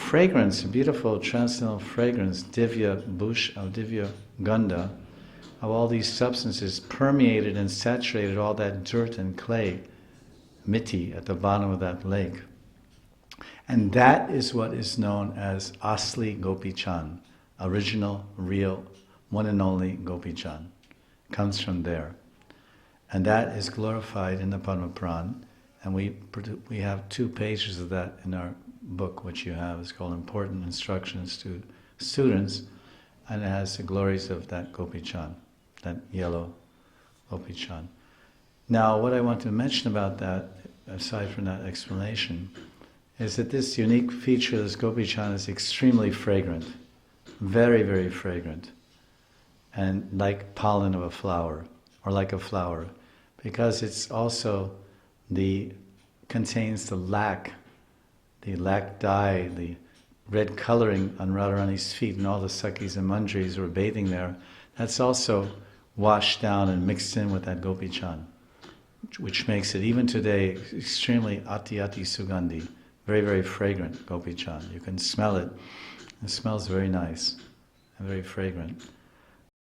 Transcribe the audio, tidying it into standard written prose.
fragrance, a beautiful transcendental fragrance, divya bush, or divya gandha, of all these substances permeated and saturated all that dirt and clay, miti, at the bottom of that lake. And that is what is known as Asli Gopi Chand, original, real, one and only Gopi Chand. Comes from there. And that is glorified in the Padma Puran. And we have 2 pages of that in our book, which you have. It's called Important Instructions to Students. And it has the glories of that Gopi Chand, that yellow Gopi Chand. Now, what I want to mention about that, aside from that explanation, is that this unique feature of this Gopi Chand is extremely fragrant. Very, very fragrant. And like pollen of a flower, or like a flower, because it's also contains the lac dye, the red coloring on Radharani's feet, and all the Sakhis and Mandris who were bathing there. That's also washed down and mixed in with that Gopi Chand, which makes it, even today, extremely ati sugandhi, very, very fragrant Gopi Chand. You can smell it. It smells very nice and very fragrant.